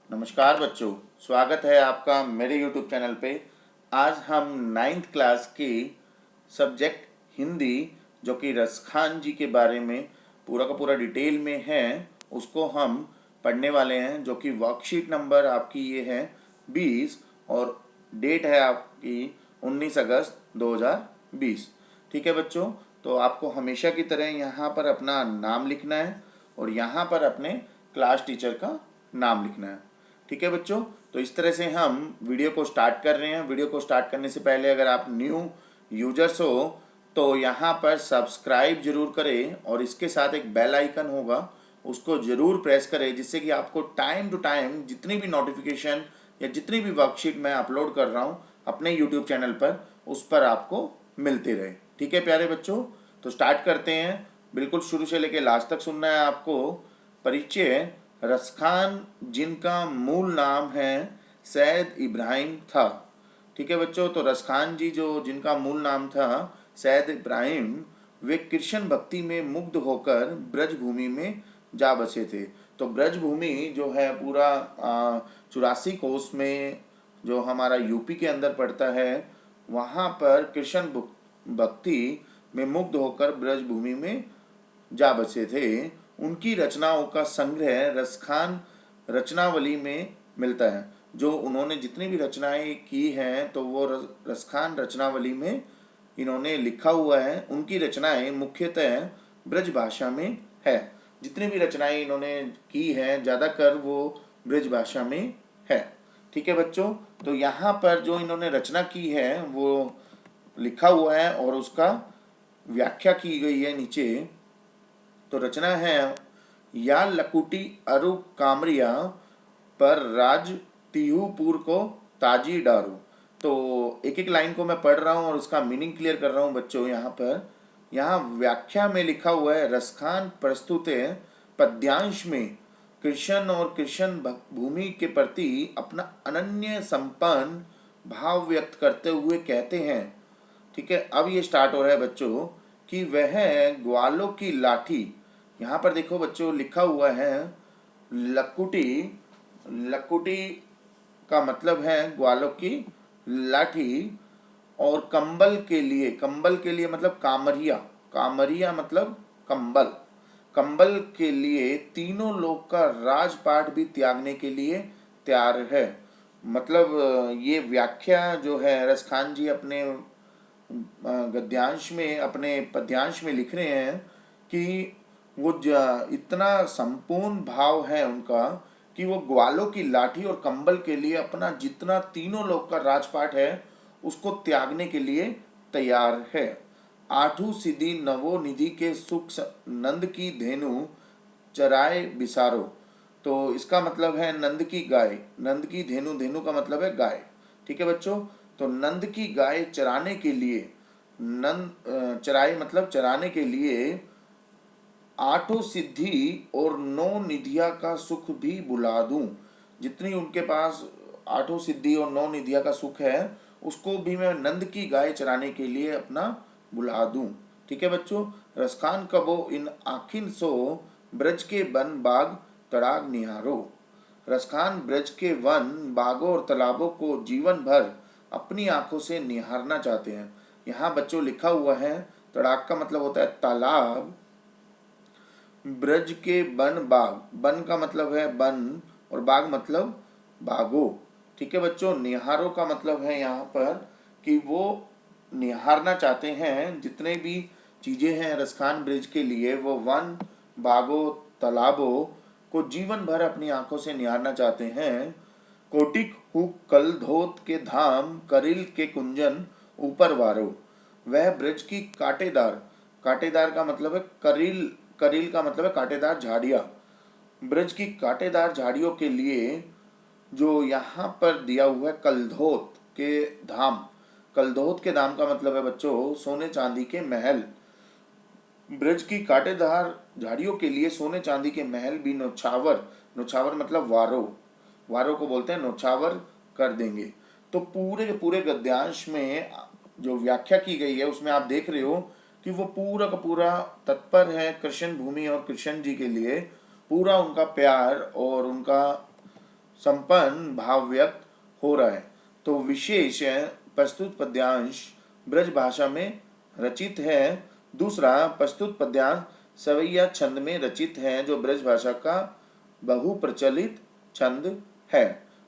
नमस्कार बच्चों, स्वागत है आपका मेरे YouTube चैनल पे। आज हम नाइन्थ क्लास की सब्जेक्ट हिंदी जो कि रसखान जी के बारे में पूरा का पूरा डिटेल में है उसको हम पढ़ने वाले हैं, जो कि वर्कशीट नंबर आपकी ये है 20 और डेट है आपकी 19 अगस्त 2020। ठीक है बच्चों, तो आपको हमेशा की तरह यहाँ पर अपना नाम लिखना है और यहाँ पर अपने क्लास टीचर का नाम लिखना है। ठीक है बच्चों, तो इस तरह से हम वीडियो को स्टार्ट कर रहे हैं। वीडियो को स्टार्ट करने से पहले अगर आप न्यू यूजर्स हो तो यहाँ पर सब्सक्राइब जरूर करें और इसके साथ एक बेल आइकन होगा, उसको जरूर प्रेस करें, जिससे कि आपको टाइम टू टाइम जितनी भी नोटिफिकेशन या जितनी भी वर्कशीट मैं अपलोड कर रहा हूँ अपने यूट्यूब चैनल पर, उस पर आपको मिलते रहे। ठीक है प्यारे बच्चों, तो स्टार्ट करते हैं। बिल्कुल शुरू से लेकर लास्ट तक सुनना है आपको। परिचय। रसखान जिनका मूल नाम है सैयद इब्राहिम था। ठीक है बच्चों, तो रसखान जी जो जिनका मूल नाम था सैयद इब्राहिम, वे कृष्ण भक्ति में मुग्ध होकर ब्रज भूमि में जा बसे थे। तो ब्रज भूमि जो है पूरा 84 कोस में जो हमारा यूपी के अंदर पड़ता है, वहाँ पर कृष्ण भक्ति में मुग्ध होकर ब्रज भूमि में जा बसे थे। उनकी रचनाओं का संग्रह रसखान रचनावली में मिलता है। जो उन्होंने जितनी भी रचनाएं की हैं तो वो रसखान रचनावली में इन्होंने लिखा हुआ है। उनकी रचनाएं मुख्यतः ब्रज भाषा में है। जितनी भी रचनाएं इन्होंने की हैं ज़्यादातर वो ब्रज भाषा में है। ठीक है बच्चों, तो यहाँ पर जो इन्होंने रचना की है वो लिखा हुआ है और उसका व्याख्या की गई है नीचे। तो रचना है, या लकुटी अरु कामरिया पर राज तिहुपुर को ताजी डारू। तो एक एक लाइन को मैं पढ़ रहा हूँ और उसका मीनिंग क्लियर कर रहा हूँ बच्चों। यहाँ व्याख्या में लिखा हुआ है, रसखान प्रस्तुत है पद्यांश में कृष्ण और कृष्ण भूमि के प्रति अपना अनन्य संपन्न भाव व्यक्त करते हुए कहते हैं। ठीक है, अब ये स्टार्ट हो रहा है बच्चों कि वह ग्वालों की लाठी, यहाँ पर देखो बच्चों लिखा हुआ है लकुटी। लकुटी का मतलब है ग्वालों की लाठी, और कंबल के लिए मतलब कामरिया। कामरिया मतलब कंबल। कंबल के लिए तीनों लोग का राजपाट भी त्यागने के लिए तैयार है। मतलब ये व्याख्या जो है रसखान जी अपने गद्यांश में, अपने पद्यांश में लिख रहे हैं कि वो इतना संपूर्ण भाव है उनका कि वो ग्वालों की लाठी और कंबल के लिए अपना जितना तीनों लोग का राजपाट है उसको त्यागने के लिए तैयार है। आठू सिद्धि नवो निधि के सुख नंद की धेनु चराए बिसारो। तो इसका मतलब है नंद की गाय। नंद की धेनु, धेनु का मतलब है गाय। ठीक है बच्चों, तो नंद की गाय चराने के लिए, नंद चराए मतलब चराने के लिए आठों सिद्धि और 9 निधिया का सुख भी बुला दूं। जितनी उनके पास आठों सिद्धि और 9 निधिया का सुख है उसको भी मैं नंद की गाय चराने के लिए अपना बुला दूं। ठीक है बच्चों, रसखान कबो इन आखिन सो ब्रज के वन बाग तड़ाग निहारो। रसखान ब्रज के वन बागों और तालाबों को जीवन भर अपनी आंखों से निहारना चाहते हैं। यहाँ बच्चों लिखा हुआ है, तड़ाग का मतलब होता है तालाब, ब्रज के वन बाग, वन का मतलब है वन और बाग मतलब बागो। ठीक है बच्चों, निहारो का मतलब है यहाँ पर कि वो निहारना चाहते हैं जितने भी चीजें हैं रसखान ब्रिज के लिए, वो वन बागो तालाबों को जीवन भर अपनी आंखों से निहारना चाहते हैं। कोटिक हुक कल धोत के धाम करिल के कुंजन ऊपर वारो। वह ब्रज की कांटेदार, कांटेदार का मतलब है करील, करील का मतलब है कांटेदार झाड़ियाँ, ब्रज की कांटेदार झाड़ियों के लिए जो यहाँ पर दिया हुआ है कलधोत के धाम। कलधोत के धाम का मतलब है बच्चों सोने चांदी के महल। ब्रज की कांटेदार झाड़ियों के लिए सोने चांदी के महल भी नौछावर, नौछावर मतलब वारो, वारो को बोलते हैं नौछावर कर देंगे। तो पूरे के पूरे गद्यांश में जो व्याख्या की गई है उसमें आप देख रहे हो कि वो पूरा का पूरा तत्पर है कृष्ण भूमि और कृष्ण जी के लिए। पूरा उनका प्यार और उनका संपन्न भाव व्यक्त हो रहा है। तो विशेष प्रस्तुत पद्यांश ब्रज भाषा में रचित है। दूसरा प्रस्तुत पद्यांश सवैया छंद में रचित है, जो ब्रज भाषा का बहुप्रचलित छंद है।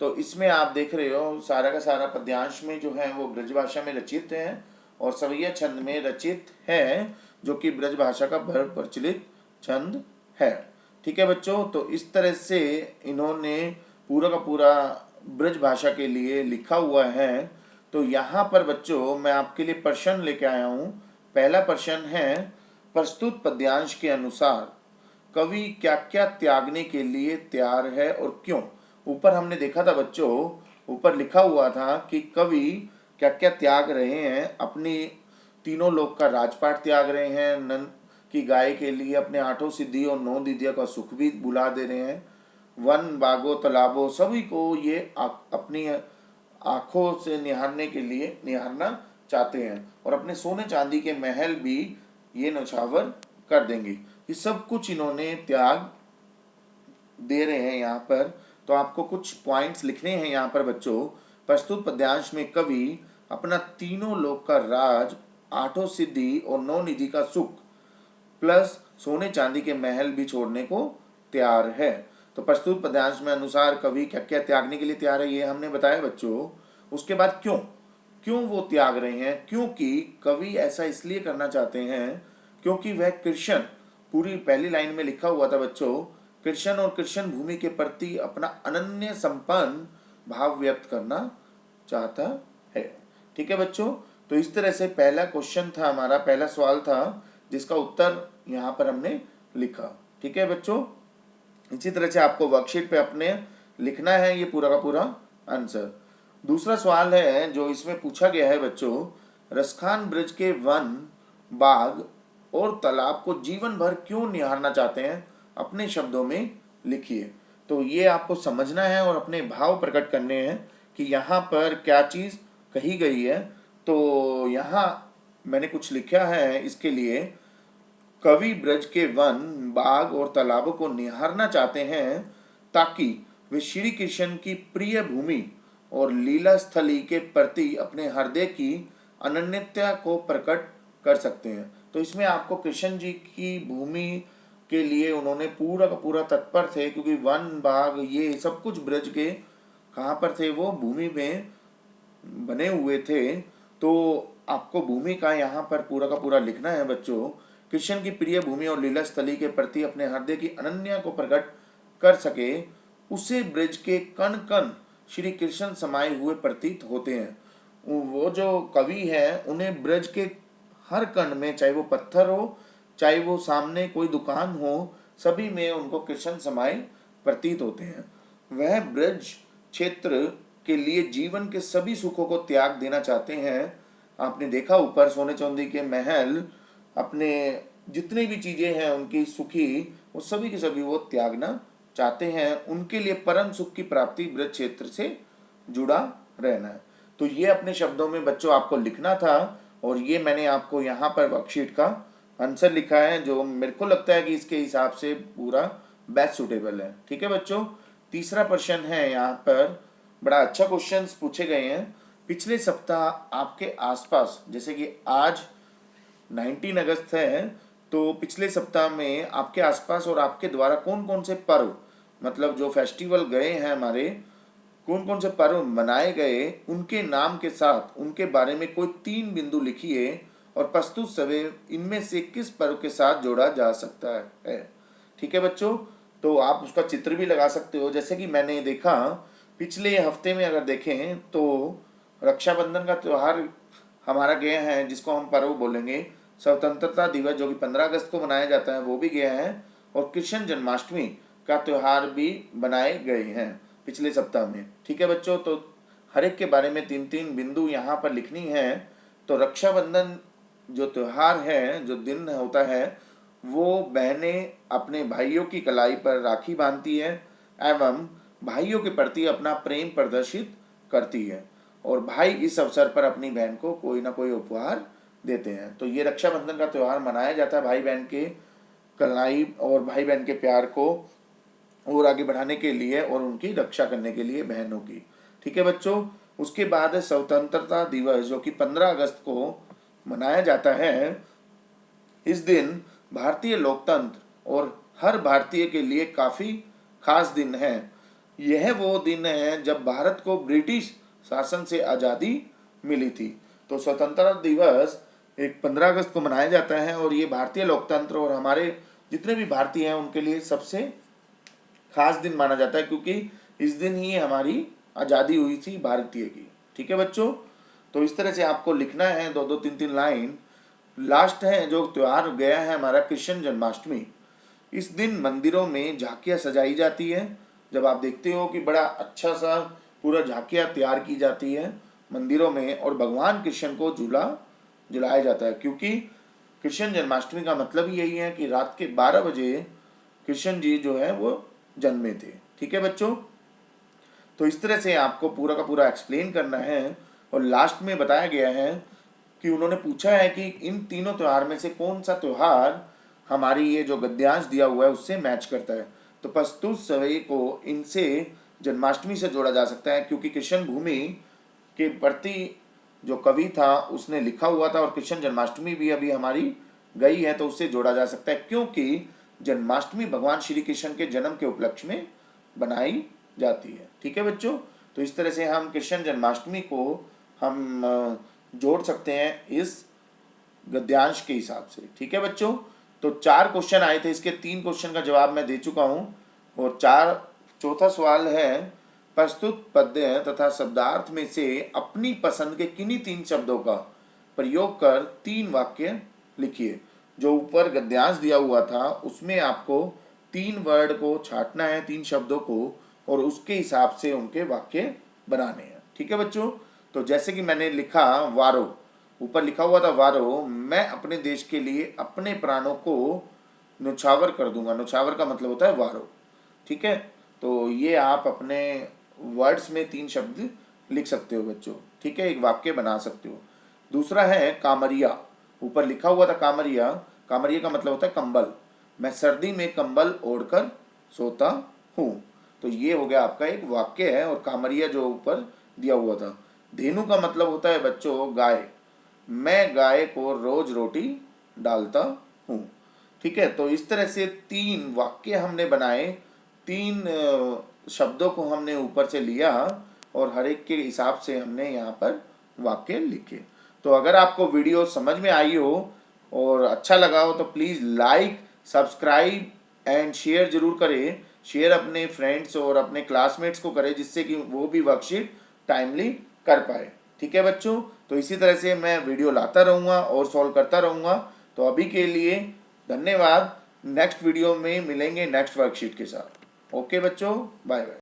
तो इसमें आप देख रहे हो सारा का सारा पद्यांश में जो है वो ब्रज भाषा में रचित है और सवैया छंद में रचित है, जो कि ब्रज भाषा का बहुप्रचलित छंद है। ठीक है बच्चों, तो इस तरह से इन्होंने पूरा का पूरा ब्रज भाषा के लिए लिखा हुआ है। तो यहाँ पर बच्चों मैं आपके लिए प्रश्न लेके आया हूँ। पहला प्रश्न है, प्रस्तुत पद्यांश के अनुसार कवि क्या क्या त्यागने के लिए तैयार है और क्यों। ऊपर हमने देखा था बच्चों, ऊपर लिखा हुआ था कि कवि क्या क्या त्याग रहे हैं। अपनी तीनों लोक का राजपाट त्याग रहे हैं, नंद की गाय के लिए अपने 8 सिद्धि और 9 दिदिया का सुख भी बुला दे रहे हैं। वन बागों तालाबों सभी को ये अपनी आंखों से निहारने के लिए निहारना चाहते हैं और अपने सोने चांदी के महल भी ये नौछावर कर देंगे। ये सब कुछ इन्होंने त्याग दे रहे हैं यहाँ पर। तो आपको कुछ पॉइंट्स लिखने हैं यहाँ पर बच्चों। प्रस्तुत पद्यांश में कवि अपना तीनों लोक का राज, 8 सिद्धि और 9 निधि का सुख प्लस सोने चांदी के महल भी छोड़ने को तैयार है। तो प्रस्तुत पद्यांश में अनुसार कवि क्या क्या त्यागने के लिए तैयार है, ये हमने बताया बच्चों। उसके बाद क्यों क्यों वो त्याग रहे हैं, क्योंकि कवि ऐसा इसलिए करना चाहते हैं क्योंकि वह कृष्ण, पूरी पहली लाइन में लिखा हुआ था बच्चों, कृष्ण और कृष्ण भूमि के प्रति अपना अनन्य संपन्न भाव व्यक्त करना चाहता है। ठीक है बच्चों, तो इस तरह से पहला क्वेश्चन था हमारा, पहला सवाल था जिसका उत्तर यहाँ पर हमने लिखा। ठीक है बच्चों, इसी तरह से आपको वर्कशीट पे अपने लिखना है ये पूरा का पूरा आंसर। दूसरा सवाल है जो इसमें पूछा गया है बच्चों, रसखान ब्रज के वन, बाग और तालाब को जीवन भर क्यों निहारना चाहते हैं, अपने शब्दों में लिखिए। तो ये आपको समझना है और अपने भाव प्रकट करने हैं कि यहाँ पर क्या चीज़ कही गई है। तो यहाँ मैंने कुछ लिखा है इसके लिए, कवि ब्रज के वन, बाग और तालाबों को निहारना चाहते हैं ताकि वे श्री कृष्ण की प्रिय भूमि और लीला स्थली के प्रति अपने हृदय की अनन्यता को प्रकट कर सकते हैं। तो इसमें आपको कृष्ण जी की भूमि के लिए उन्होंने पूरा का पूरा तत्पर थे, क्योंकि वन बाग ये सब कुछ ब्रज के कहाँ पर थे, वो भूमि में बने हुए थे। तो आपको भूमि का यहाँ पर पूरा का पूरा लिखना है बच्चों। कृष्ण की प्रिय भूमि और लीला स्थली के प्रति अपने हृदय की अनन्या को प्रकट कर सके, उसे ब्रज के कण कण श्री कृष्ण समाये हुए प्रतीत होते हैं। वो जो कवि है उन्हें ब्रज के हर कण में, चाहे वो पत्थर हो चाहे वो सामने कोई दुकान हो, सभी में उनको कृष्ण समाये प्रतीत होते हैं। वह ब्रज क्षेत्र के लिए जीवन के सभी सुखों को त्याग देना चाहते हैं। आपने देखा ऊपर सोने चांदी के महल, अपने जितनी भी चीजें हैं उनकी सुखी, वो सभी के सभी वो त्यागना चाहते हैं। उनके लिए परम सुख की प्राप्ति ब्रज क्षेत्र से जुड़ा रहना है। तो ये अपने शब्दों में बच्चों आपको लिखना था और ये मैंने आपको यहाँ पर वर्कशीट का आंसर लिखा है, जो मेरे को लगता है कि इसके हिसाब से पूरा बेस्ट सूटेबल है। ठीक है बच्चों, तीसरा प्रश्न है यहाँ पर, बड़ा अच्छा क्वेश्चन पूछे गए हैं। पिछले सप्ताह आपके आसपास, जैसे कि आज 19 अगस्त है, तो पिछले सप्ताह में आपके आसपास और आपके द्वारा कौन कौन से पर्व, मतलब जो फेस्टिवल गए हैं हमारे, कौन कौन से पर्व मनाए गए, उनके नाम के साथ उनके बारे में कोई 3 बिंदु लिखिए और प्रस्तुत समय इनमें से किस पर्व के साथ जोड़ा जा सकता है। ठीक है बच्चों, तो आप उसका चित्र भी लगा सकते हो। जैसे कि मैंने देखा पिछले हफ्ते में अगर देखें तो रक्षाबंधन का त्यौहार हमारा गया है, जिसको हम पर्व बोलेंगे। स्वतंत्रता दिवस जो कि 15 अगस्त को मनाया जाता है वो भी गया है, और कृष्ण जन्माष्टमी का त्यौहार भी बनाए गए हैं पिछले सप्ताह में। ठीक है बच्चों, तो हर एक के बारे में 3-3 बिंदु यहाँ पर लिखनी है। तो रक्षाबंधन जो त्यौहार है, जो दिन होता है, वो बहनें अपने भाइयों की कलाई पर राखी बांधती है एवं भाइयों के प्रति अपना प्रेम प्रदर्शित करती है, और भाई इस अवसर पर अपनी बहन को कोई ना कोई उपहार देते हैं। तो ये रक्षाबंधन का त्यौहार मनाया जाता है भाई बहन के कलाई और भाई बहन के प्यार को और आगे बढ़ाने के लिए और उनकी रक्षा करने के लिए बहनों की। ठीक है बच्चों, उसके बाद है स्वतंत्रता दिवस जो कि 15 अगस्त को मनाया जाता है। इस दिन भारतीय लोकतंत्र और हर भारतीय के लिए काफ़ी खास दिन है। यह वो दिन है जब भारत को ब्रिटिश शासन से आज़ादी मिली थी। तो स्वतंत्रता दिवस एक 15 अगस्त को मनाया जाता है और ये भारतीय लोकतंत्र और हमारे जितने भी भारतीय हैं उनके लिए सबसे खास दिन माना जाता है, क्योंकि इस दिन ही हमारी आज़ादी हुई थी भारतीय की। ठीक है बच्चों, तो इस तरह से आपको लिखना है 2-2, 3-3 लाइन। लास्ट है जो त्यौहार गया है हमारा कृष्ण जन्माष्टमी। इस दिन मंदिरों में झांकियाँ सजाई जाती है। जब आप देखते हो कि बड़ा अच्छा सा पूरा झांकियाँ तैयार की जाती है मंदिरों में और भगवान कृष्ण को झूला झुलाया जाता है, क्योंकि कृष्ण जन्माष्टमी का मतलब ही यही है कि रात के 12 बजे कृष्ण जी जो है वो जन्मे थे। ठीक है बच्चों, तो इस तरह से आपको पूरा का पूरा एक्सप्लेन करना है। और लास्ट में बताया गया है कि उन्होंने पूछा है कि इन तीनों त्यौहार में से कौन सा त्यौहार हमारी ये जो गद्यांश दिया हुआ है उससे मैच करता है। तो प्रस्तुत सवई को इनसे जन्माष्टमी से जोड़ा जा सकता है, क्योंकि कृष्ण भूमि के प्रति जो कवि था उसने लिखा हुआ था और कृष्ण जन्माष्टमी भी अभी हमारी गई है, तो उससे जोड़ा जा सकता है, क्योंकि जन्माष्टमी भगवान श्री कृष्ण के जन्म के उपलक्ष्य में बनाई जाती है। ठीक है बच्चों, तो इस तरह से हम कृष्ण जन्माष्टमी को हम जोड़ सकते हैं इस गद्यांश के हिसाब से। ठीक है बच्चों, तो 4 क्वेश्चन आए थे, इसके 3 क्वेश्चन का जवाब मैं दे चुका हूं और चौथा सवाल है प्रस्तुत पद्य तथा शब्दार्थ में से अपनी पसंद के किन्हीं 3 शब्दों का प्रयोग कर 3 वाक्य लिखिए। जो ऊपर गद्यांश दिया हुआ था उसमें आपको 3 वर्ड को छांटना है, 3 शब्दों को, और उसके हिसाब से उनके वाक्य बनाने हैं। ठीक है बच्चों, तो जैसे कि मैंने लिखा वारो, ऊपर लिखा हुआ था वारो, मैं अपने देश के लिए अपने प्राणों को न्यौछावर कर दूंगा। न्यौछावर का मतलब होता है वारो। ठीक है, तो ये आप अपने वर्ड्स में 3 शब्द लिख सकते हो बच्चों। ठीक है, एक वाक्य बना सकते हो। दूसरा है कामरिया, ऊपर लिखा हुआ था कामरिया। कामरिया का मतलब होता है कंबल। मैं सर्दी में कंबल ओढ़कर सोता हूँ। तो ये हो गया आपका एक वाक्य है, और कामरिया जो ऊपर दिया हुआ था। धेनु का मतलब होता है बच्चों गाय। मैं गाय को रोज रोटी डालता हूँ। ठीक है, तो इस तरह से 3 वाक्य हमने बनाए, 3 शब्दों को हमने ऊपर से लिया और हर एक के हिसाब से हमने यहाँ पर वाक्य लिखे। तो अगर आपको वीडियो समझ में आई हो और अच्छा लगा हो तो please like, subscribe and share जरूर करें। शेयर अपने फ्रेंड्स और अपने क्लासमेट्स को करें, जिससे कि वो भी वर्कशीट टाइमली कर पाए। ठीक है बच्चों, तो इसी तरह से मैं वीडियो लाता रहूँगा और सॉल्व करता रहूँगा। तो अभी के लिए धन्यवाद। नेक्स्ट वीडियो में मिलेंगे नेक्स्ट वर्कशीट के साथ। ओके बच्चों, बाय बाय।